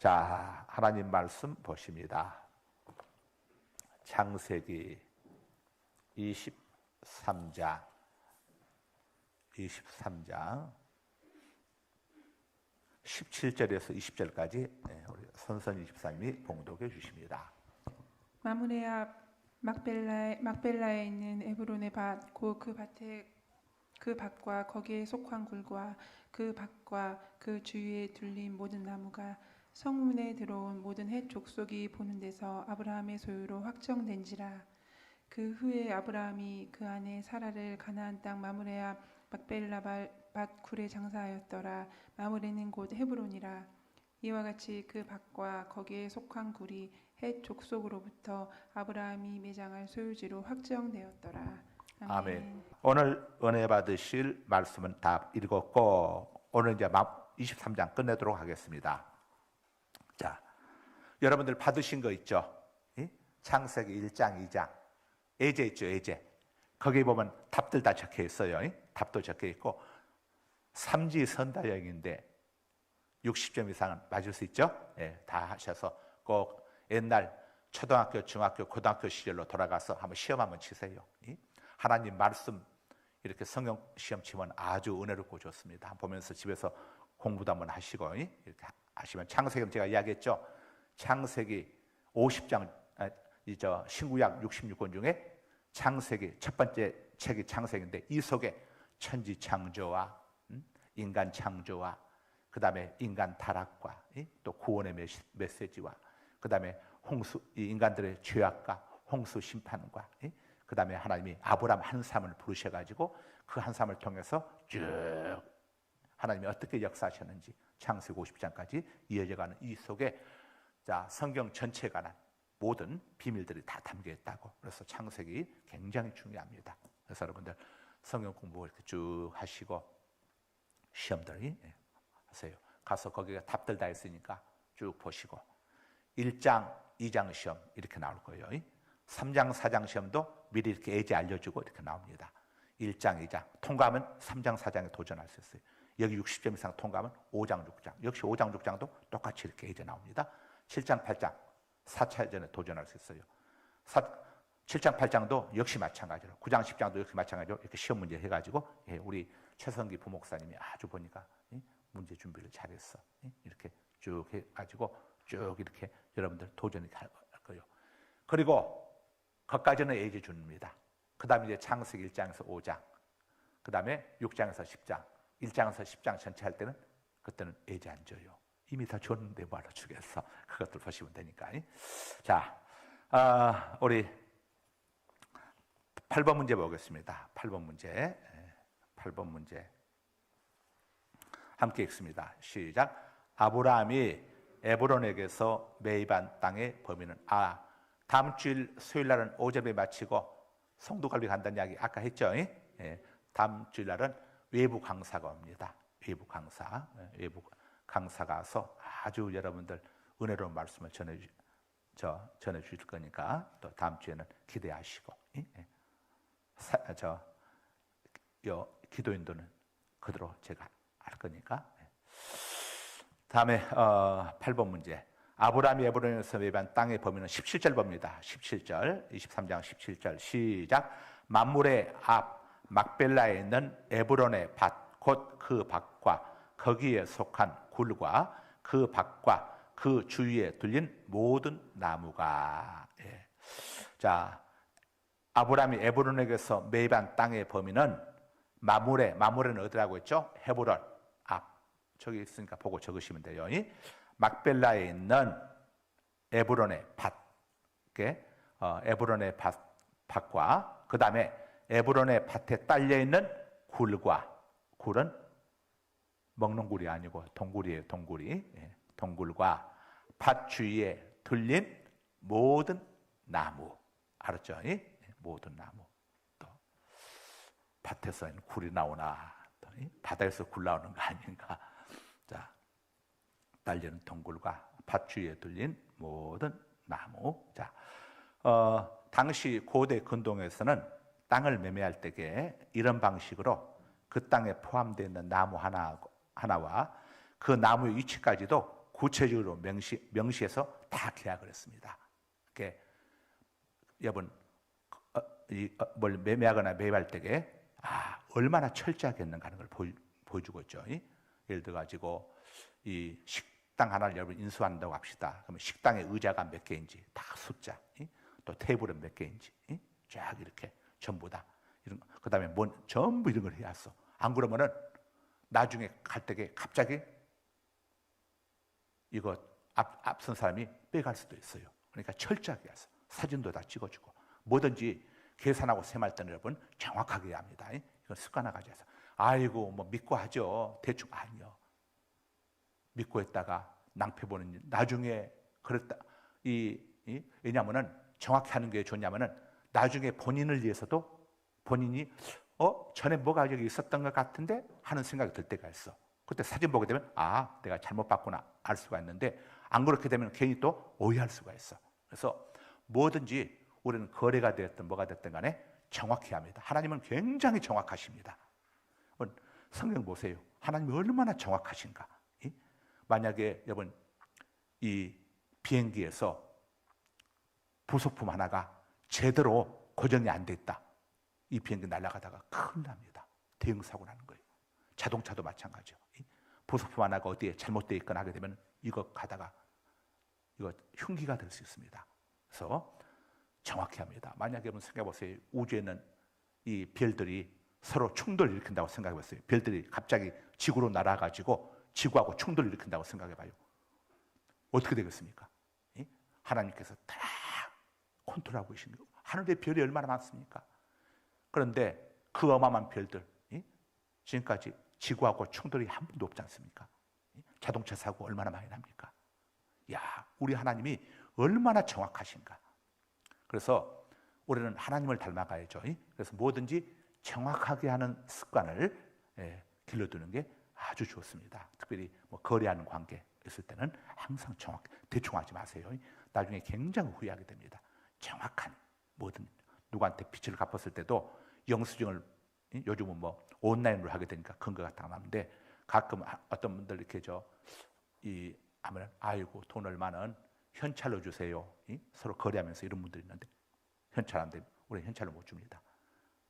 자, 하나님 말씀 보십니다. 창세기 23장 17절에서 20절까지 우리 선선이 집사님이 봉독해 주십니다. 마므레 앞 막벨라에 있는 에브론의 밭 곧 그 밭과 거기에 속한 굴과 그 밭과 그 주위에 둘린 모든 나무가 성문에 들어온 모든 헷 족속이 보는 데서 아브라함의 소유로 확정된지라. 그 후에 아브라함이 그 아내 사라를 가나안 땅 마므레 앞 막벨라 밭 굴에 장사하였더라. 마므레는 곧 헤브론이라. 이와 같이 그 밭과 거기에 속한 굴이 헷 족속으로부터 아브라함이 매장할 소유지로 확정되었더라. 아멘. 오늘 은혜 받으실 말씀은 다 읽었고 오늘 이제 23장 끝내도록 하겠습니다. 자, 여러분들 받으신 거 있죠? 창세기 1장, 2장 예제 있죠, 예제. 거기 보면 답들 다 적혀 있어요. 답도 적혀 있고 삼지선다형인데 60점 이상은 맞을 수 있죠? 예, 다 하셔서 꼭 옛날 초등학교, 중학교, 고등학교 시절로 돌아가서 한번 시험 한번 치세요. 하나님 말씀 이렇게 성경 시험 치면 아주 은혜롭고 좋습니다. 보면서 집에서 공부도 한번 하시고 이렇게 하시면 창세기 제가 이야기했죠. 창세기 50장 신구약 66권 중에 창세기 첫 번째 책이 창세기인데 이 속에 천지 창조와 인간 창조와 그 다음에 인간 타락과 또 구원의 메시지와 그 다음에 인간들의 죄악과 홍수 심판과 그 다음에 하나님이 아브라함 한 사람을 부르셔가지고 그 한 사람을 통해서 쭉 하나님이 어떻게 역사하셨는지 창세기 50장까지 이어져가는 이 속에 자 성경 전체에 관한 모든 비밀들이 다 담겨 있다고. 그래서 창세기 굉장히 중요합니다. 그래서 여러분들 성경 공부 이렇게 쭉 하시고 시험들 하세요. 가서 거기가 답들 다 있으니까 쭉 보시고 1장, 2장 시험 이렇게 나올 거예요. 3장, 4장 시험도 미리 이렇게 예제 알려주고 이렇게 나옵니다. 1장, 2장 통과하면 3장, 4장에 도전할 수 있어요. 여기 60점 이상 통과하면 5장, 6장 역시 5장, 6장도 똑같이 이렇게 예제 나옵니다. 7장, 8장 4차전에 도전할 수 있어요. 7장, 8장도 역시 마찬가지로 9장, 10장도 역시 마찬가지로 이렇게 시험 문제 해가지고 우리 최성기 부목사님이 아주 보니까 문제 준비를 잘했어. 이렇게 쭉 해가지고 쭉 이렇게 여러분들 도전이 할 거예요. 그리고 거기까지는 예제 줍니다. 그 다음에 이제 창세기 1장에서 5장, 그 다음에 6장에서 10장, 1장에서 10장 전체 할 때는 그때는 예제 안 줘요. 이미 다 줬는데 뭐하러 주겠어. 그것들 보시면 되니까. 자, 우리 8번 문제 보겠습니다. 8번 문제. 8번 문제. 함께 읽습니다. 시작. 아브라함이 에브론에게서 매입한 땅의 범위는 다음 주일 수요일 날은 오전에 마치고 성도갈비 간다는 이야기 아까 했죠? 다음 주일 날은 외부 강사가 옵니다. 외부 강사가 와서 아주 여러분들 은혜로운 말씀을 전해주실 거니까 또 다음 주에는 기대하시고 기도인도는 그대로 제가 할 거니까. 다음에 8번 문제. 아브라함이 에브론에서 매입한 땅의 범위는 17절 봅니다. 17절 23장 17절 시작. 만물의 앞 막벨라에 있는 에브론의 밭 곧 그 밭과 거기에 속한 굴과 그 밭과 그 주위에 둘린 모든 나무가. 자, 아브라함이 에브론에게서 매입한 땅의 범위는 마므레는 어디라고 했죠? 헤브론 앞. 저기 있으니까 보고 적으시면 돼요. 막벨라에 있는 에브론의 밭, 에브론의 밭과 그 다음에 에브론의 밭에 딸려 있는 굴은 먹는 굴이 아니고 동굴이에요. 동굴과 밭 주위에 둘린 모든 나무. 알았죠? 모든 나무. 또 밭에서 굴이 나오나 또 바다에서 굴 나오는 거 아닌가. 자, 딸리는 동굴과 밭 주위에 둘린 모든 나무. 자, 당시 고대 근동에서는 땅을 매매할 때에 이런 방식으로 그 땅에 포함되어 있는 나무 하나와 그 나무의 위치까지도 구체적으로 명시해서 다 계약을 했습니다. 여러분 뭘 매매하거나 매입할 때에 얼마나 철저하게 했는가 하는 걸 보여주고 있죠. 예를 들어 가지고 이 식당 하나를 여러분 인수한다고 합시다. 그러면 식당의 의자가 몇 개인지 다 숫자, 또 테이블은 몇 개인지 쫙 이렇게 전부 다 이런. 그다음에 전부 이런 걸 해왔어. 안 그러면은 나중에 갈 때에 갑자기 이거 앞선 사람이 빼갈 수도 있어요. 그러니까 철저하게 해서 사진도 다 찍어주고 뭐든지 계산하고 셈할 때는 여러분 정확하게 해야 합니다. 이건 습관화 가져서 아이고 뭐 믿고 하죠. 대충 아니요. 믿고 했다가 낭패 보는 나중에 그랬다. 왜냐하면은 정확히 하는 게 좋냐면은 나중에 본인을 위해서도 본인이 전에 뭐가 여기 있었던 것 같은데 하는 생각이 들 때가 있어. 그때 사진 보게 되면 내가 잘못 봤구나 알 수가 있는데 안 그렇게 되면 괜히 또 오해할 수가 있어. 그래서 뭐든지 우리는 거래가 되었든 뭐가 됐든 간에 정확히 합니다. 하나님은 굉장히 정확하십니다. 성경 보세요. 하나님이 얼마나 정확하신가. 만약에 여러분 이 비행기에서 부속품 하나가 제대로 고정이 안 돼 있다. 이 비행기 날아가다가 큰일 납니다. 대형 사고 나는 거예요. 자동차도 마찬가지죠. 부속품 하나가 어디에 잘못되어 있거나 하게 되면 이거 가다가 이거 흉기가 될 수 있습니다. 그래서 정확히 합니다. 만약에 여러분 생각해 보세요. 우주에는 이 별들이 서로 충돌을 일으킨다고 생각해 보세요. 별들이 갑자기 지구로 날아가지고 지구하고 충돌을 일으킨다고 생각해 봐요. 어떻게 되겠습니까? 하나님께서 다 컨트롤하고 계신 거예요. 하늘에 별이 얼마나 많습니까? 그런데 그 어마어마한 별들 지금까지 지구하고 충돌이 한 번도 없지 않습니까? 자동차 사고 얼마나 많이 납니까? 우리 하나님이 얼마나 정확하신가. 그래서 우리는 하나님을 닮아가야죠. 그래서 뭐든지 정확하게 하는 습관을 길러두는 게 아주 좋습니다. 특별히 뭐 거래하는 관계 있을 때는 항상 대충 하지 마세요. 나중에 굉장히 후회하게 됩니다. 정확한 뭐든 누구한테 빚을 갚았을 때도 영수증을 요즘은 뭐 온라인으로 하게 되니까 근거가 다 나오는데 가끔 어떤 분들 이렇게 하면 아이고 돈 얼마는 현찰로 주세요. 서로 거래하면서 이런 분들이 있는데 현찰 안 되면 우리 현찰을 못 줍니다.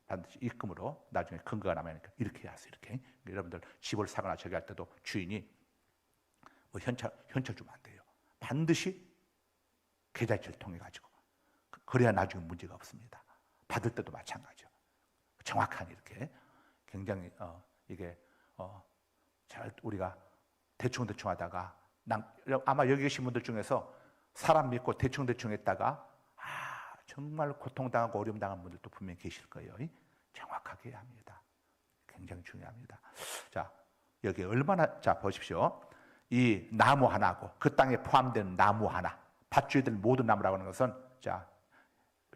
반드시 입금으로 나중에 근거가 남으니까 이렇게 해야 하세요. 이렇게 여러분들 집을 사거나 저기 할 때도 주인이 뭐 현찰 주면 안 돼요. 반드시 계좌이체를 통해 가지고 그래야 나중에 문제가 없습니다. 받을 때도 마찬가지죠. 정확한 이렇게 굉장히 이게 잘 우리가 대충 하다가 아마 여기 계신 분들 중에서 사람 믿고 대충 했다가 정말 고통당하고 어려움 당한 분들도 분명히 계실 거예요. 정확하게 해야 합니다. 굉장히 중요합니다. 자, 여기 자 보십시오. 이 나무 하나고 그 땅에 포함된 나무 하나, 밭주에 들 모든 나무라고 하는 것은 자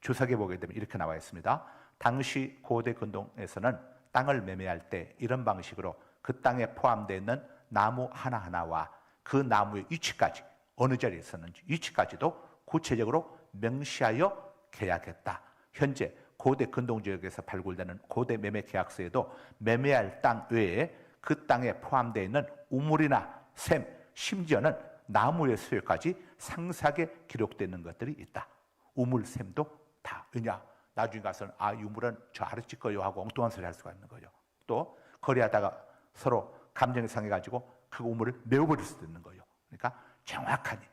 주석에 보게 되면 이렇게 나와 있습니다. 당시 고대 근동에서는 땅을 매매할 때 이런 방식으로 그 땅에 포함되어 있는 나무 하나하나와 그 나무의 위치까지 어느 자리에 있었는지 위치까지도 구체적으로 명시하여 계약했다. 현재 고대 근동지역에서 발굴되는 고대 매매 계약서에도 매매할 땅 외에 그 땅에 포함되어 있는 우물이나 샘, 심지어는 나무의 수요까지 상세하게 기록되는 것들이 있다. 우물, 샘도 다. 왜냐? 나중에 가서는 이 우물은 저 아래쪽 거요 하고 엉뚱한 소리 할 수가 있는 거예요. 또 거래하다가 서로 감정이 상해가지고 그 우물을 메워버릴 수도 있는 거예요. 그러니까 정확하니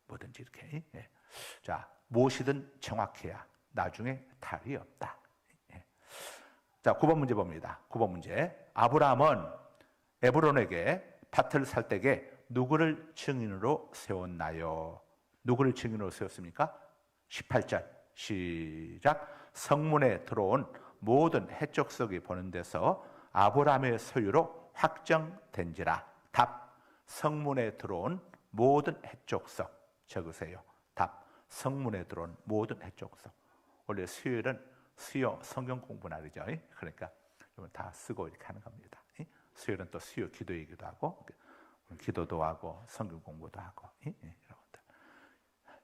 뭐든지 이렇게. 자, 무엇이든 정확해야 나중에 탈이 없다. 자, 9번 문제 봅니다. 9번 문제. 아브라함은 에브론에게 밭을 살 때에 누구를 증인으로 세웠나요? 누구를 증인으로 세웠습니까? 18절 시작. 성문에 들어온 모든 해적석이 보는 데서 아브라함의 소유로 확정된지라. 답. 성문에 들어온 모든 해적석 적으세요. 답. 성문에 들어온 모든 해적석. 원래 수요일은 수요 성경 공부나 그러죠. 그러니까 다 쓰고 이렇게 하는 겁니다. 수요일은 또 수요 기도이기도 하고 기도도 하고 성경 공부도 하고.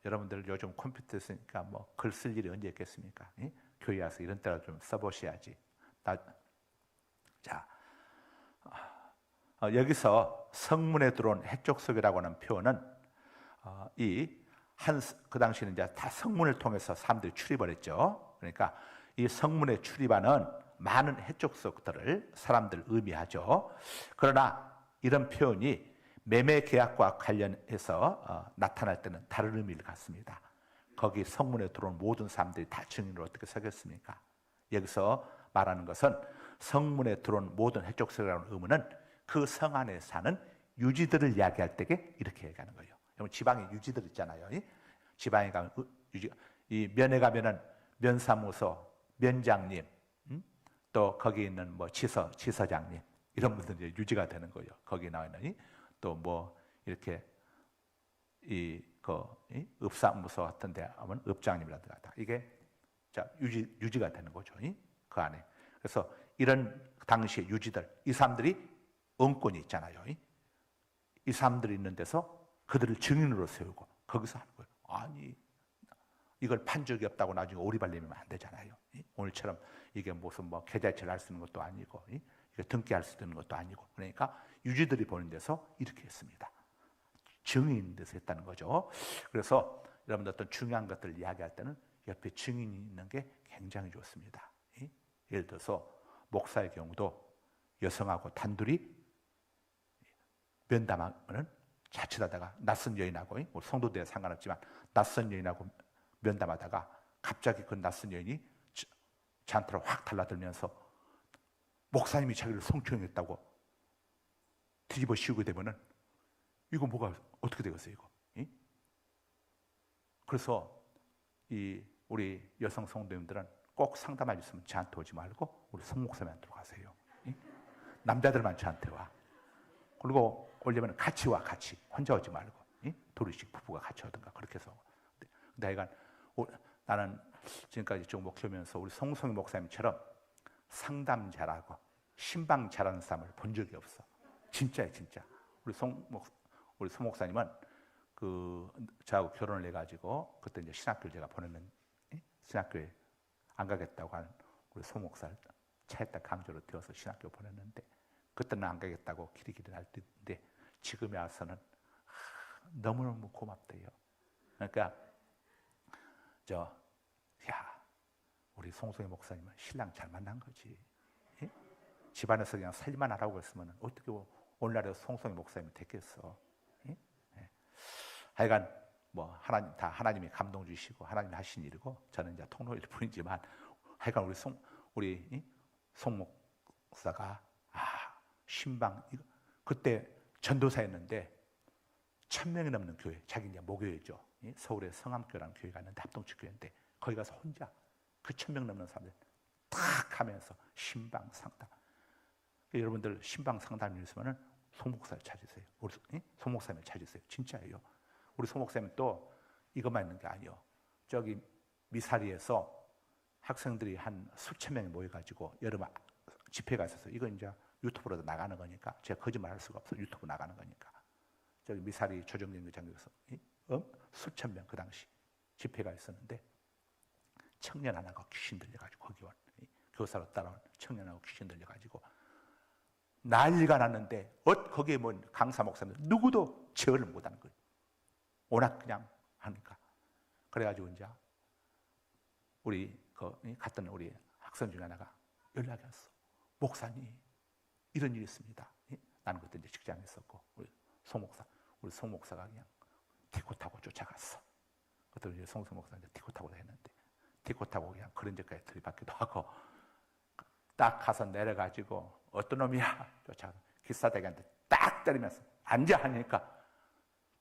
여러분들 요즘 컴퓨터 쓰니까 뭐 글 쓸 일이 언제 있겠습니까? 교회 와서 이런 때라 좀 써보셔야지. 자, 여기서 성문에 들어온 해족석이라고 하는 표현은 그 당시에는 이제 다 성문을 통해서 사람들이 출입을 했죠. 그러니까 이 성문에 출입하는 많은 해족석들을 사람들 의미하죠. 그러나 이런 표현이 매매 계약과 관련해서 나타날 때는 다른 의미를 갖습니다. 거기 성문에 들어온 모든 사람들이 다 증인으로 어떻게 서겠습니까? 여기서 말하는 것은 성문에 들어온 모든 해족석이라는 의미는 그 성 안에 사는 유지들을 이야기할 때에 이렇게 얘기하는 거예요. 여러분 지방에 유지들 있잖아요. 지방에 가면 이 면에 가면은 면사무소, 면장님, 또 거기 있는 뭐 지서장님 이런 분들이 유지가 되는 거예요. 거기 나와 있는 또 뭐 이렇게 읍사무소 같은데 하면 읍장님이라든가 이게 자 유지가 되는 거죠. 그 안에. 그래서 이런 당시의 유지들, 이 사람들이 언권이 있잖아요. 이 사람들이 있는 데서 그들을 증인으로 세우고 거기서 하는 거예요. 아니 이걸 판 적이 없다고 나중에 오리발내면 안 되잖아요. 오늘처럼 이게 무슨 뭐 계좌이체를 할 수 있는 것도 아니고 이게 등기할 수 있는 것도 아니고 그러니까 유지들이 보는 데서 이렇게 했습니다. 증인인 데서 했다는 거죠. 그래서 여러분들 어떤 중요한 것들을 이야기할 때는 옆에 증인이 있는 게 굉장히 좋습니다. 예를 들어서 목사의 경우도 여성하고 단둘이 면담하면 자칫하다가 낯선 여인하고 뭐 성도들에 상관없지만 낯선 여인하고 면담하다가 갑자기 그 낯선 여인이 잔터로 확 달라들면서 목사님이 자기를 성추행했다고 뒤집어 씌우게 되면은 이거 뭐가 어떻게 되겠어요 이거? 그래서 우리 여성 성도님들은 꼭 상담할 수 있으면 저한테 오지 말고 우리 성 목사님한테 가세요. 남자들만 저한테 와. 그리고 오려면 같이 와, 같이. 혼자 오지 말고. 둘이씩 부부가 같이 오든가 그렇게 해서. 근데 하여간 나는 지금까지 쭉 목회하면서 우리 송송이 목사님처럼 상담 잘하고 신방 잘하는 사람을 본 적이 없어. 진짜예요, 진짜. 우리 송 목사님은 저하고 결혼을 해가지고 그때 이제 신학교를 제가 보냈는 신학교에 안 가겠다고 하는 우리 송 목사를 차에다 강제로 태워서 신학교 보냈는데 그때는 안 가겠다고 기리기리 할 때인데 지금에 와서는 너무너무 고맙대요. 그러니까 우리 송송이 목사님은 신랑 잘 만난 거지. 집안에서 그냥 살기만 하라고 했으면 어떻게 오늘날에 송송이 목사님이 됐겠어. 하여간 뭐 하나님이 감동 주시고 하나님이 하신 일이고 저는 이제 통로일 뿐이지만 하여간 우리 송 목사가 신방 그때 전도사였는데 1,000명이 넘는 교회, 자기 이제 모교회죠. 서울의 성암교라는 교회가 있는데 합동측 교회인데 거기 가서 혼자 그 1,000명 넘는 사람들 탁 하면서 신방 상담. 여러분들 신방 상담이 있으면은 송 목사를 찾으세요. 우리 송 목사님을 찾으세요. 진짜예요. 우리 송 목사님 또 이것만 있는 게 아니요. 저기 미사리에서 학생들이 한 수천 명이 모여가지고 여름 집회가 있어서 이거 이제 유튜브로도 나가는 거니까 제가 거짓말할 수가 없어. 유튜브 나가는 거니까 저기 미사리 조정연구장에서 수천 명 그 당시 집회가 있었는데 청년 하나가 귀신 들려가지고 거기 온 교사로 따라온 청년하고 귀신 들려가지고 난리가 났는데 거기에 뭐 강사 목사님들 누구도 제어를 못하는 거예요. 워낙 그냥 하니까 그래가지고 이제 우리 갔던 우리 학생 중에 하나가 연락이 왔어. 목사님 이런 일이 있습니다. 나는 그때 이제 직장에 있었고 우리 송 목사가 그냥 티코 타고 쫓아갔어. 그때 이제 송 목사가 이제 티코 타고 다녔는데 티코 타고 그냥 그런 데까지 들이받기도 하고 딱 가서 내려가지고 어떤 놈이야 쫓아가 기사대기한테 딱 때리면서 앉아 하니까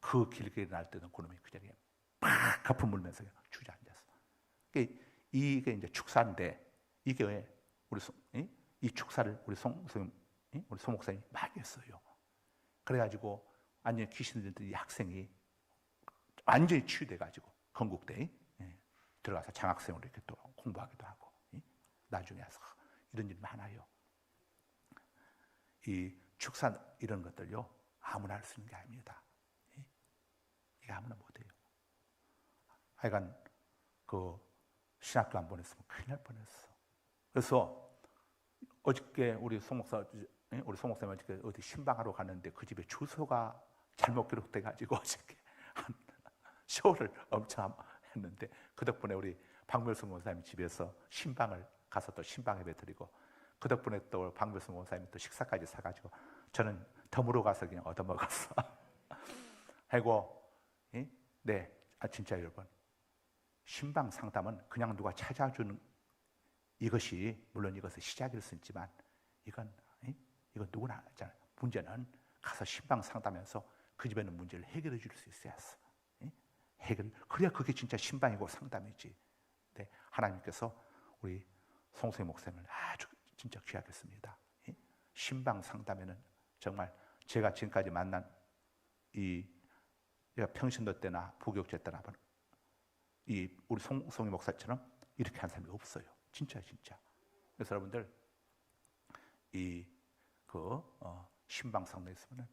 그 길게 날 때는 그놈이 그 자리에 팍 거품 물면서 주저앉았어. 이게 이제 축사인데 이게 왜 이 축사를 우리 송 목사님이 많이 했어요. 그래가지고 완전히 귀신 들던 이 학생이 완전히 치유돼가지고 건국대에 들어가서 장학생으로 이렇게 또 공부하기도 하고 나중에 와서 이런 일이 많아요. 이 축사 이런 것들요 아무나 할 수 있는 게 아닙니다. 이게 아무나 못해요. 하여간 그 신학교 안 보냈으면 큰일 날 뻔했어. 그래서 어저께 우리 송 목사 우리 송 목사님 어디 신방하러 갔는데 그 집에 주소가 잘못 기록돼가지고 어저께 한 쇼를 엄청 했는데 그 덕분에 우리 박멸성 목사님 집에서 신방을 가서 또 신방 예배 드리고 그 덕분에 또 박멸성 목사님이 또 식사까지 사가지고 저는 덤으로 가서 그냥 얻어먹었어. 하고 네, 진짜 여러분 신방 상담은 그냥 누가 찾아주는 이것이 물론 이것은 시작일 수 있지만 이건 누구나 하잖아요. 문제는 가서 신방 상담하면서 그 집에 있는 문제를 해결해 줄 수 있어야 했어. 그래야 그게 진짜 신방이고 상담이지. 네, 하나님께서 우리 송소희 목사님을 아주 진짜 귀하게 씁니다. 신방 상담에는 정말 제가 지금까지 만난 평신도 때나 부교육제 때나 우리 송소희 목사처럼 이렇게 한 사람이 없어요. 진짜. 그래서 여러분들 신방 상담에 있으면은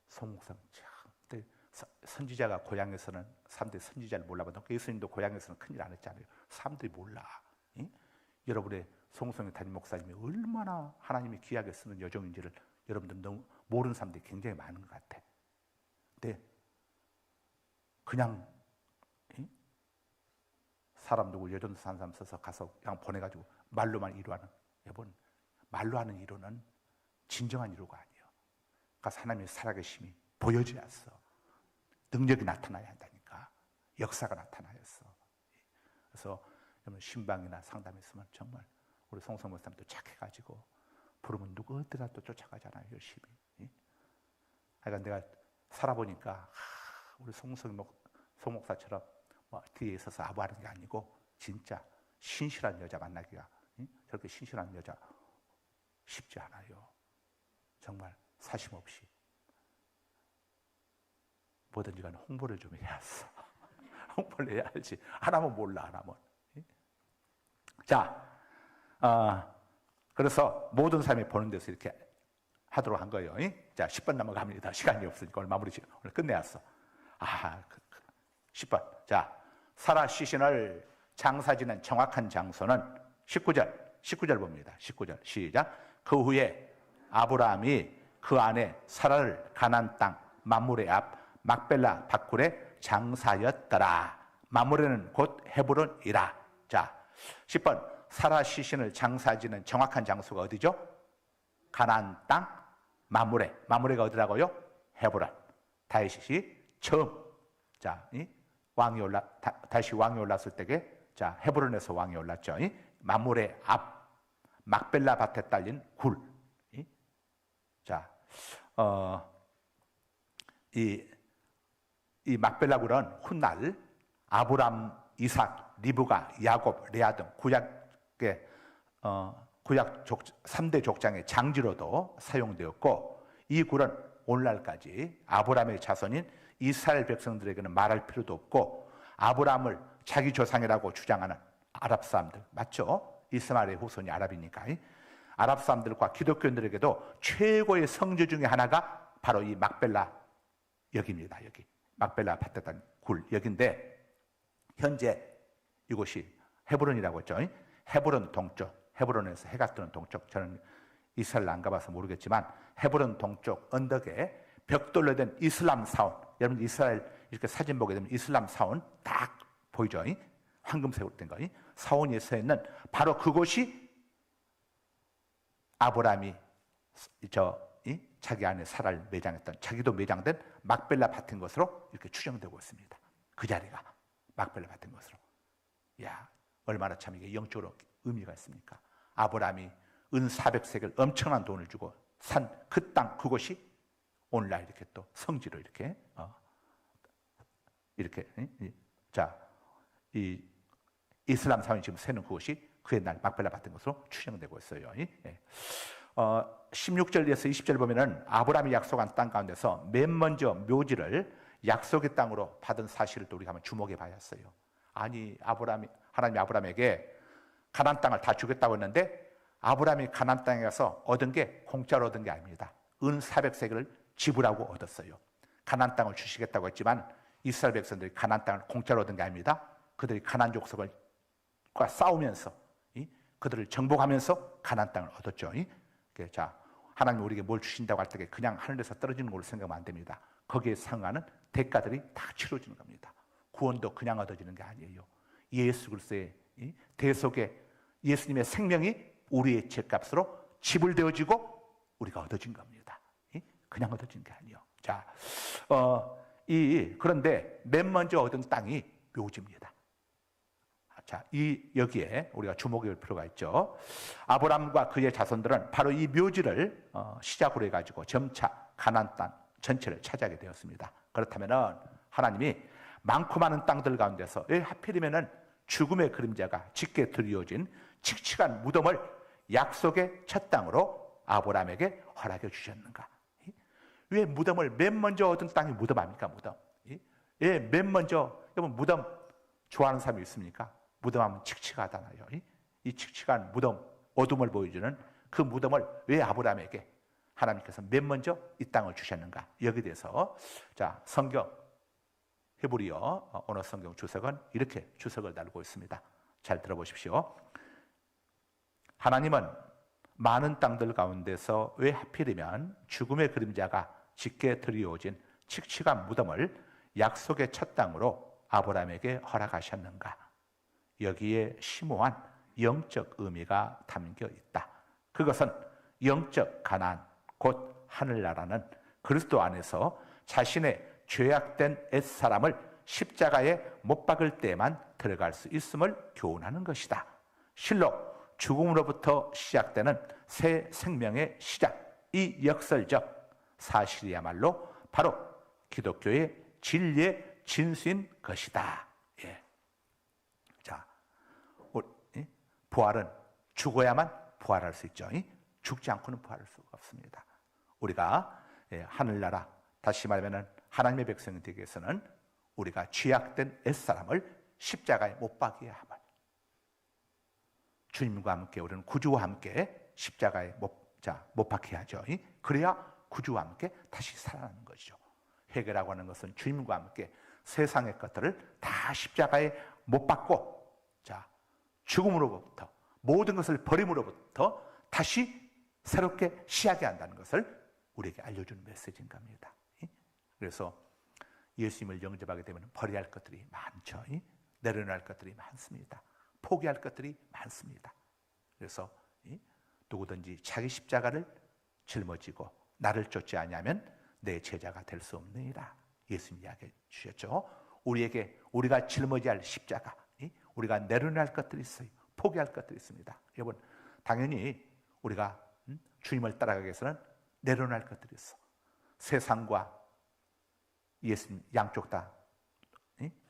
송 목사님 참 선지자가 고향에서는 사람들이 선지자를 몰라봤던 예수님도 고향에서는 큰일 안 했잖아요. 사람들이 몰라. 여러분의 송송의 담임 목사님이 얼마나 하나님이 귀하게 쓰는 여정인지를 여러분들 너무 모르는 사람들이 굉장히 많은 것 같아. 근데 그냥 사람 누구 여전도 사는 사람 써서 가서 그냥 보내가지고 말로만 위로하는, 여러분 말로 하는 위로는 진정한 위로가 아니에요. 그러니까 하나님의 살아계심이 보여져야 했어. 능력이 나타나야 한다니까. 역사가 나타나야 했어. 그래서 여러분 신방이나 상담이 있으면 정말 우리 송성 목사님도 착해가지고 부르면 누구 어디라도 쫓아가잖아요. 열심히. 그러니까 내가 살아보니까 우리 송 목사처럼 뒤에 있어서 아부하는 게 아니고 진짜 신실한 여자 만나기가 저렇게 신실한 여자 쉽지 않아요. 정말 사심 없이 뭐든지 간에 홍보를 좀 해야 했어. 홍보를 해야 알지. 안 하면 몰라, 안 하면. 자, 그래서 모든 사람이 보는 데서 이렇게 하도록 한 거예요. 자, 10번 넘어갑니다. 시간이 없으니까 오늘 마무리 오늘 끝내왔어. 10번. 자, 사라 시신을 장사지는 정확한 장소는 19절 봅니다. 19절 시작. 그 후에 아브라함이 그 안에 사라를 가나안 땅 mamre 앞 막벨라 밭굴에 장사였더라. mamre는 곧 헤브론이라. 자, 10번. 사라 시신을 장사지는 정확한 장소가 어디죠? 가나안 땅 mamre가 어디라고요? 헤브론. 다윗이 처음 다시 왕이 올랐을 때에 헤브론에서 왕이 올랐죠. mamre 앞 막벨라 밭에 딸린 굴. 이 막벨라 굴은 훗날 아브람, 이삭, 리브가, 야곱, 레아 등 구약 3대 족장의 장지로도 사용되었고, 이 굴은 오늘날까지 아브람의 자손인 이스라엘 백성들에게는 말할 필요도 없고, 아브람을 자기 조상이라고 주장하는 아랍 사람들, 맞죠? 이스마엘의 후손이 아랍이니까. 아랍 사람들과 기독교인들에게도 최고의 성지 중에 하나가 바로 이 막벨라 역입니다. 여기 막벨라 밭에 단 굴 역인데, 현재 이곳이 헤브론이라고 했죠. 헤브론 동쪽, 헤브론에서 해가 뜨는 동쪽. 저는 이스라엘 안 가봐서 모르겠지만 헤브론 동쪽 언덕에 벽돌로 된 이슬람 사원, 여러분 이스라엘 이렇게 사진 보게 되면 이슬람 사원 딱 보이죠? 황금색으로 된 거. 사원이 서 있는 바로 그곳이 아브라함이 자기 안에 사라를 매장했던, 자기도 매장된 막벨라 밭인 것으로 이렇게 추정되고 있습니다. 그 자리가 막벨라 밭인 것으로. 야, 얼마나 참 이게 영적으로 의미가 있습니까? 아브라함이 은 400세겔 엄청난 돈을 주고 산 그 땅, 그곳이 오늘날 이렇게 또 성지로 이렇게 이 이슬람 사원이 지금 세는 그곳이 그 옛날 막벨라 밭인 것으로 추정되고 있어요. 16절에서 20절 보면은 아브라함이 약속한 땅 가운데서 맨 먼저 묘지를 약속의 땅으로 받은 사실을 또 우리가 한번 주목해 봐야 했어요. 아니, 하나님이 아브라함에게 가나안 땅을 다 주겠다고 했는데, 아브라함이 가나안 땅에 가서 얻은 게 공짜로 얻은 게 아닙니다. 은 400세겔을 지불하고 얻었어요. 가나안 땅을 주시겠다고 했지만 이스라엘 백성들이 가나안 땅을 공짜로 얻은 게 아닙니다. 그들이 가나안 족속과 싸우면서 그들을 정복하면서 가나안 땅을 얻었죠. 자, 하나님 우리에게 뭘 주신다고 할 때 그냥 하늘에서 떨어지는 걸로 생각하면 안 됩니다. 거기에 상응하는 대가들이 다 치러지는 겁니다. 구원도 그냥 얻어지는 게 아니에요. 예수 그리스도의 대속의 예수님의 생명이 우리의 죄값으로 지불되어지고 우리가 얻어진 겁니다. 그냥 얻어진 게 아니에요. 자, 그런데 맨 먼저 얻은 땅이 묘지입니다. 자, 여기에 우리가 주목할 필요가 있죠. 아브라함과 그의 자손들은 바로 이 묘지를 시작으로 해가지고 점차 가나안 땅 전체를 차지하게 되었습니다. 그렇다면은 하나님이 많고 많은 땅들 가운데서 왜 하필이면은 죽음의 그림자가 짙게 드리워진 칙칙한 무덤을 약속의 첫 땅으로 아브라함에게 허락해 주셨는가? 왜 무덤을 맨 먼저 얻은 땅이 무덤 아닙니까? 무덤. 예, 맨 먼저 여러분 무덤 좋아하는 사람이 있습니까? 무덤하면 칙칙하잖아요. 이 칙칙한 무덤, 어둠을 보여주는 그 무덤을 왜 아브라함에게 하나님께서 맨 먼저 이 땅을 주셨는가? 여기에 대해서 자, 성경 히브리어 언어 성경 주석은 이렇게 주석을 달고 있습니다. 잘 들어보십시오. 하나님은 많은 땅들 가운데서 왜 하필이면 죽음의 그림자가 짙게 드리워진 칙칙한 무덤을 약속의 첫 땅으로 아브라함에게 허락하셨는가? 여기에 심오한 영적 의미가 담겨 있다. 그것은 영적 가나안, 곧 하늘나라는 그리스도 안에서 자신의 죄악된 옛사람을 십자가에 못 박을 때만 들어갈 수 있음을 교훈하는 것이다. 실로 죽음으로부터 시작되는 새 생명의 시작, 이 역설적 사실이야말로 바로 기독교의 진리의 진수인 것이다. 예. 자, 부활은 죽어야만 부활할 수 있죠. 죽지 않고는 부활할 수가 없습니다. 우리가 하늘나라, 다시 말하면 하나님의 백성이 되기 위해서는 우리가 죄악된 옛사람을 십자가에 못 박아야 함을, 주님과 함께 우리는 구주와 함께 십자가에 못 박혀야죠. 그래야 구주와 함께 다시 살아나는 것이죠. 회개라고 하는 것은 주님과 함께 세상의 것들을 다 십자가에 못 박고, 자, 죽음으로부터 모든 것을 버림으로부터 다시 새롭게 시작해야 한다는 것을 우리에게 알려주는 메시지인 겁니다. 그래서 예수님을 영접하게 되면 버려야 할 것들이 많죠. 내려놓을 할 것들이 많습니다. 포기할 것들이 많습니다. 그래서 누구든지 자기 십자가를 짊어지고 나를 쫓지 아니하면 내 제자가 될 수 없느니라. 예수님이 이야기해 주셨죠. 우리가 짊어져야 할 십자가, 우리가 내려놓을 할 것들이 있어요. 포기할 것들이 있습니다. 여러분, 당연히 우리가 주님을 따라가기 위해서는 내려놓을 할 것들이 있어. 세상과 예수님 양쪽 다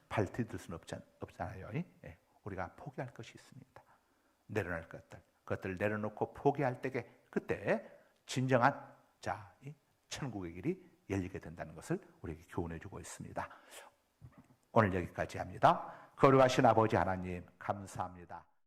발 디딜 수는 없잖아요. 우리가 포기할 것이 있습니다. 내려놓을 그것들을 내려놓고 포기할 때에 그때 진정한 천국의 길이 열리게 된다는 것을 우리에게 교훈해 주고 있습니다. 오늘 여기까지 합니다. 거룩하신 아버지 하나님 감사합니다.